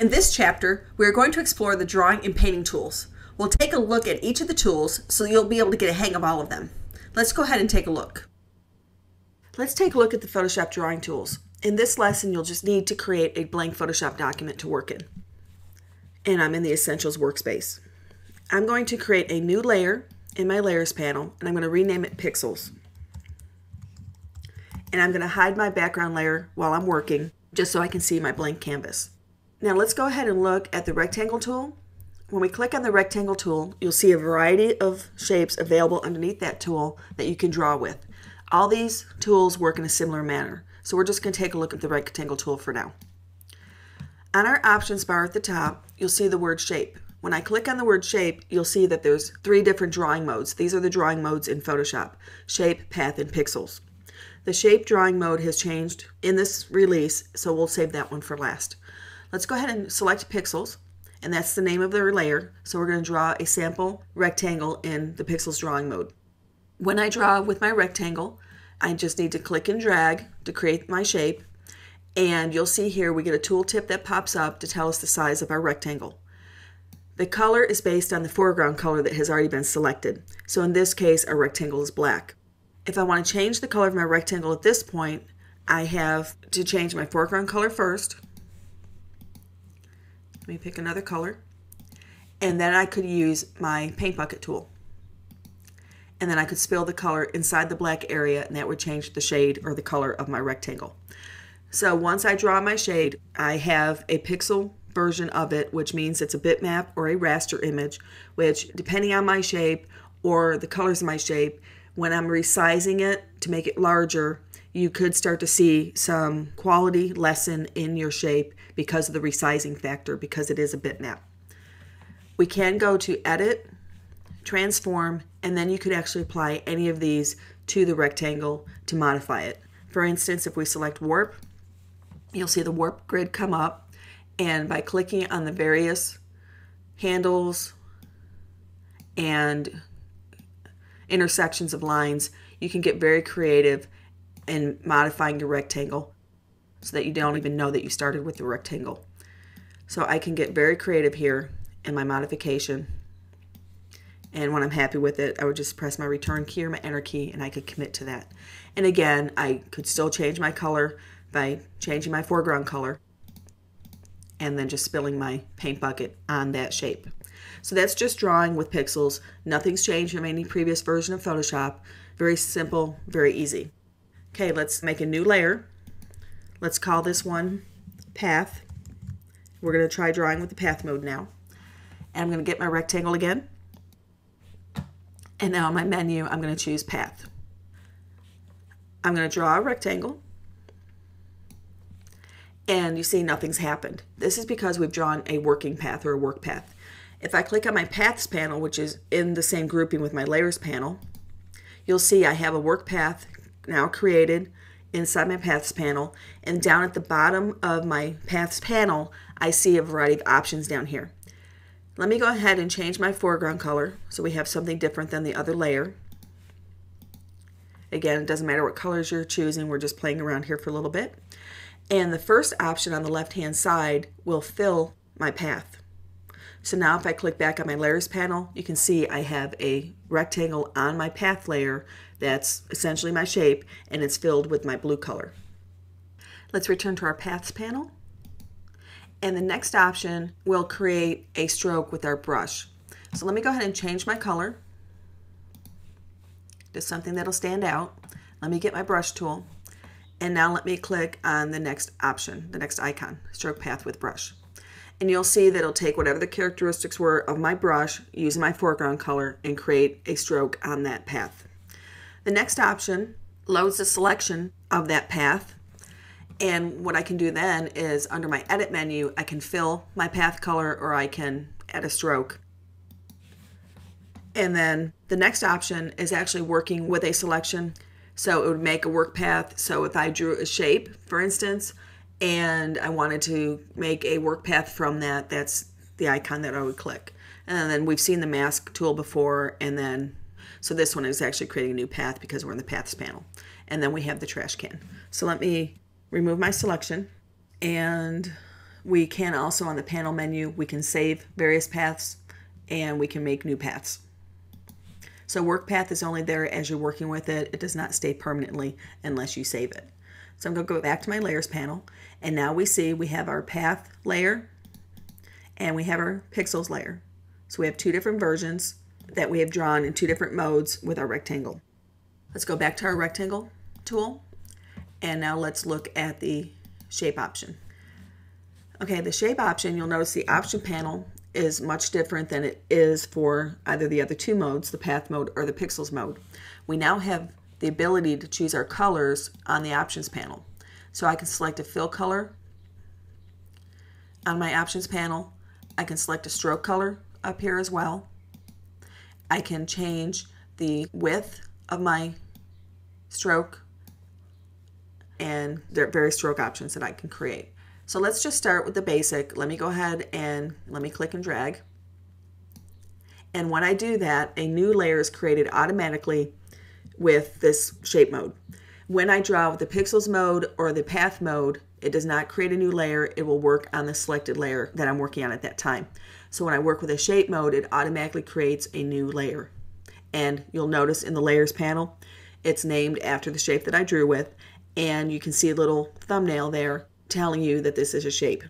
In this chapter, we are going to explore the drawing and painting tools. We'll take a look at each of the tools so you'll be able to get a hang of all of them. Let's go ahead and take a look. Let's take a look at the Photoshop drawing tools. In this lesson, you'll just need to create a blank Photoshop document to work in. And I'm in the Essentials workspace. I'm going to create a new layer in my Layers panel, and I'm going to rename it Pixels. And I'm going to hide my background layer while I'm working, just so I can see my blank canvas. Now let's go ahead and look at the rectangle tool. When we click on the rectangle tool, you'll see a variety of shapes available underneath that tool that you can draw with. All these tools work in a similar manner, so we're just going to take a look at the rectangle tool for now. On our options bar at the top, you'll see the word shape. When I click on the word shape, you'll see that there's 3 different drawing modes. These are the drawing modes in Photoshop: shape, path, and pixels. The shape drawing mode has changed in this release, so we'll save that one for last. Let's go ahead and select Pixels, and that's the name of their layer. So we're going to draw a sample rectangle in the Pixels drawing mode. When I draw with my rectangle, I just need to click and drag to create my shape, and you'll see here we get a tooltip that pops up to tell us the size of our rectangle. The color is based on the foreground color that has already been selected. So in this case, our rectangle is black. If I want to change the color of my rectangle at this point, I have to change my foreground color first. Let me pick another color, and then I could use my paint bucket tool, and then I could spill the color inside the black area, and that would change the shade or the color of my rectangle. So once I draw my shade, I have a pixel version of it, which means it's a bitmap or a raster image, which depending on my shape or the colors of my shape, when I'm resizing it to make it larger, you could start to see some quality lessen in your shape because of the resizing factor, because it is a bitmap. We can go to Edit, Transform, and then you could actually apply any of these to the rectangle to modify it. For instance, if we select Warp, you'll see the warp grid come up, and by clicking on the various handles and intersections of lines, you can get very creative in modifying your rectangle so that you don't even know that you started with the rectangle. So I can get very creative here in my modification, and when I'm happy with it, I would just press my return key or my enter key, and I could commit to that. And again, I could still change my color by changing my foreground color and then just spilling my paint bucket on that shape. So that's just drawing with pixels. Nothing's changed from any previous version of Photoshop. Very simple, very easy. Okay, let's make a new layer. Let's call this one Path. We're going to try drawing with the Path mode now. And I'm going to get my rectangle again. And now in my menu, I'm going to choose Path. I'm going to draw a rectangle. And you see nothing's happened. This is because we've drawn a working path or a work path. If I click on my Paths panel, which is in the same grouping with my Layers panel, you'll see I have a work path now created inside my Paths panel, and down at the bottom of my Paths panel, I see a variety of options down here. Let me go ahead and change my foreground color so we have something different than the other layer. Again, it doesn't matter what colors you're choosing, we're just playing around here for a little bit. And the first option on the left-hand side will fill my path. So now if I click back on my Layers panel, you can see I have a rectangle on my path layer that's essentially my shape, and it's filled with my blue color. Let's return to our Paths panel. And the next option will create a stroke with our brush. So let me go ahead and change my color to something that'll stand out. Let me get my brush tool. And now let me click on the next option, the next icon, Stroke Path with Brush. And you'll see that it'll take whatever the characteristics were of my brush, using my foreground color, and create a stroke on that path. The next option loads the selection of that path, and what I can do then is under my Edit menu, I can fill my path color or I can add a stroke. And then the next option is actually working with a selection, so it would make a work path. So if I drew a shape, for instance, and I wanted to make a work path from that, that's the icon that I would click. And then we've seen the mask tool before, and then so this one is actually creating a new path because we're in the Paths panel. And then we have the trash can. So let me remove my selection, and We can also, on the panel menu, we can save various paths and we can make new paths. So work path is only there as you're working with it. It does not stay permanently unless you save it. So I'm going to go back to my layers panel, and now we see we have our path layer and we have our pixels layer. So we have two different versions that we have drawn in two different modes with our rectangle. Let's go back to our rectangle tool, and now let's look at the shape option. Okay, the shape option, you'll notice the option panel is much different than it is for either the other two modes, the path mode or the pixels mode. We now have the ability to choose our colors on the options panel. So I can select a fill color on my options panel. I can select a stroke color up here as well. I can change the width of my stroke, and there are various stroke options that I can create. So let's just start with the basic. Let me go ahead and let me click and drag. And when I do that, a new layer is created automatically with this shape mode. When I draw with the pixels mode or the path mode, it does not create a new layer. It will work on the selected layer that I'm working on at that time. So when I work with a shape mode, it automatically creates a new layer. And you'll notice in the layers panel, it's named after the shape that I drew with, and you can see a little thumbnail there telling you that this is a shape.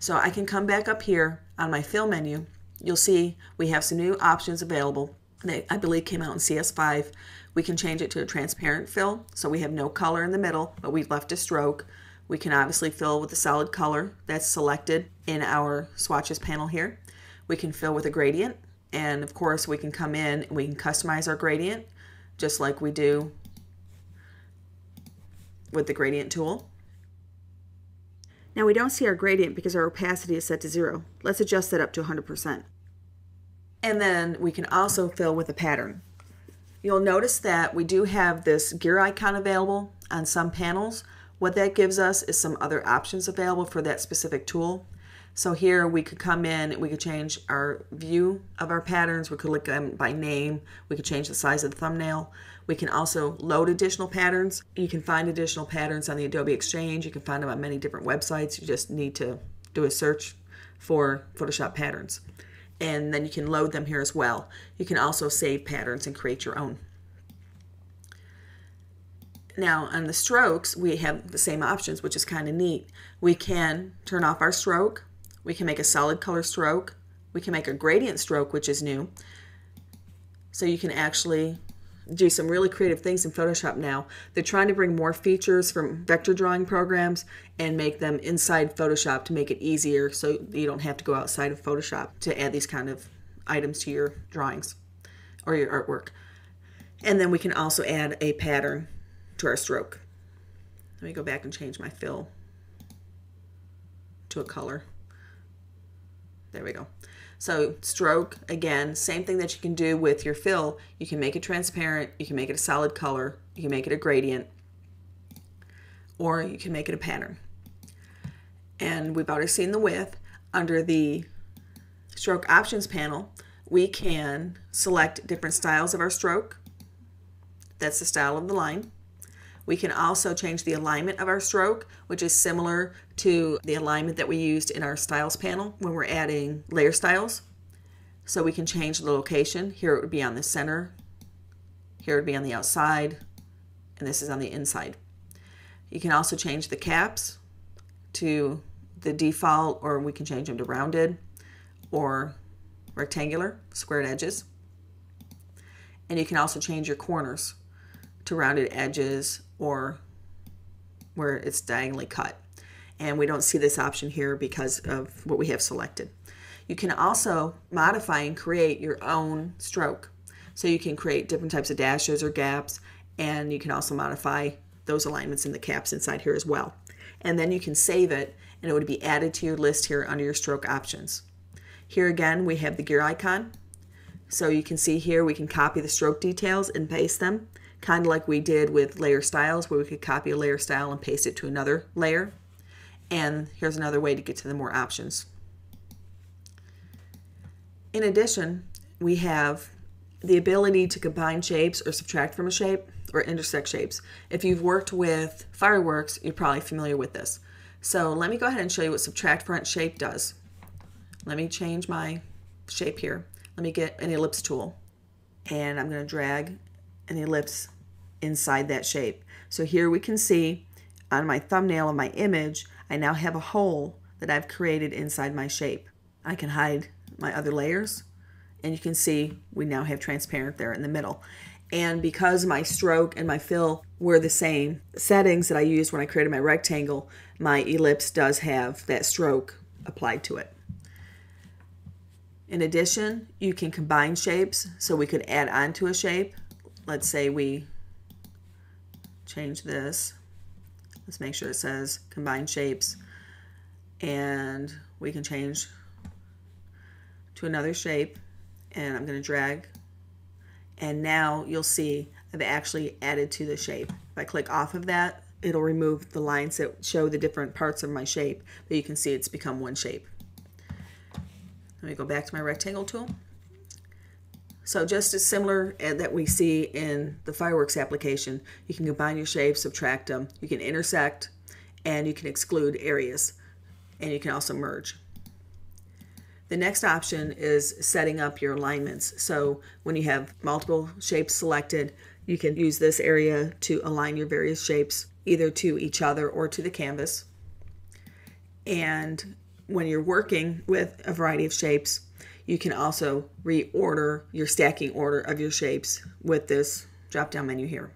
So I can come back up here on my fill menu. You'll see we have some new options available that I believe came out in CS5. We can change it to a transparent fill, so we have no color in the middle, but we've left a stroke. We can obviously fill with a solid color that's selected in our swatches panel here. We can fill with a gradient, and of course we can come in and we can customize our gradient just like we do with the gradient tool. Now we don't see our gradient because our opacity is set to 0. Let's adjust that up to 100%. And then we can also fill with a pattern. You'll notice that we do have this gear icon available on some panels. What that gives us is some other options available for that specific tool. So here we could come in, we could change our view of our patterns, we could look at them by name, we could change the size of the thumbnail. We can also load additional patterns. You can find additional patterns on the Adobe Exchange. You can find them on many different websites. You just need to do a search for Photoshop patterns. And then you can load them here as well. You can also save patterns and create your own. Now on the strokes, we have the same options, which is kind of neat. We can turn off our stroke. We can make a solid color stroke. We can make a gradient stroke, which is new. So you can actually do some really creative things in Photoshop now. They're trying to bring more features from vector drawing programs and make them inside Photoshop to make it easier so you don't have to go outside of Photoshop to add these kind of items to your drawings or your artwork. And then we can also add a pattern to our stroke. Let me go back and change my fill to a color. There we go. So stroke, again, same thing that you can do with your fill. You can make it transparent, you can make it a solid color, you can make it a gradient, or you can make it a pattern. And we've already seen the width. Under the stroke options panel, we can select different styles of our stroke. That's the style of the line. We can also change the alignment of our stroke, which is similar to the alignment that we used in our styles panel when we're adding layer styles. So we can change the location. Here it would be on the center, here it would be on the outside, and this is on the inside. You can also change the caps to the default, or we can change them to rounded or rectangular, squared edges. And you can also change your corners to rounded edges or where it's diagonally cut. And we don't see this option here because of what we have selected. You can also modify and create your own stroke. So you can create different types of dashes or gaps, and you can also modify those alignments in the caps inside here as well. And then you can save it, and it would be added to your list here under your stroke options. Here again, we have the gear icon. So you can see here we can copy the stroke details and paste them, kind of like we did with layer styles, where we could copy a layer style and paste it to another layer. And here's another way to get to the more options. In addition, we have the ability to combine shapes or subtract from a shape or intersect shapes. If you've worked with fireworks, you're probably familiar with this. So let me go ahead and show you what subtract front shape does. Let me change my shape here. Let me get an ellipse tool, and I'm going to drag an ellipse inside that shape. So here we can see on my thumbnail of my image, I now have a hole that I've created inside my shape. I can hide my other layers, and you can see we now have transparent there in the middle. And because my stroke and my fill were the same settings that I used when I created my rectangle, my ellipse does have that stroke applied to it. In addition, you can combine shapes, so we could add on to a shape. Let's say we change this. Let's make sure it says combine shapes, and we can change to another shape, and I'm going to drag, and now you'll see I've actually added to the shape. If I click off of that, it'll remove the lines that show the different parts of my shape, but you can see it's become one shape. Let me go back to my rectangle tool. So just as similar that we see in the fireworks application, you can combine your shapes, subtract them, you can intersect, and you can exclude areas, and you can also merge. The next option is setting up your alignments. So when you have multiple shapes selected, you can use this area to align your various shapes either to each other or to the canvas. And when you're working with a variety of shapes, you can also reorder your stacking order of your shapes with this drop-down menu here.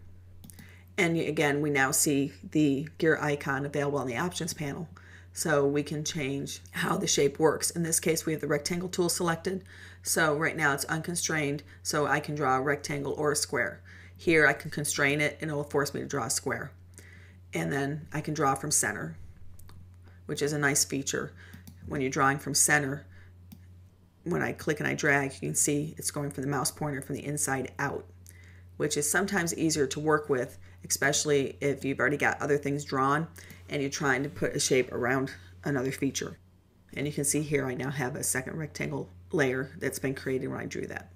And again, we now see the gear icon available on the options panel. So we can change how the shape works. In this case, we have the rectangle tool selected. So right now it's unconstrained, so I can draw a rectangle or a square. Here I can constrain it and it will force me to draw a square. And then I can draw from center, which is a nice feature. When you're drawing from center, when I click and I drag, you can see it's going from the mouse pointer from the inside out, which is sometimes easier to work with, especially if you've already got other things drawn and you're trying to put a shape around another feature. And you can see here I now have a second rectangle layer that's been created when I drew that.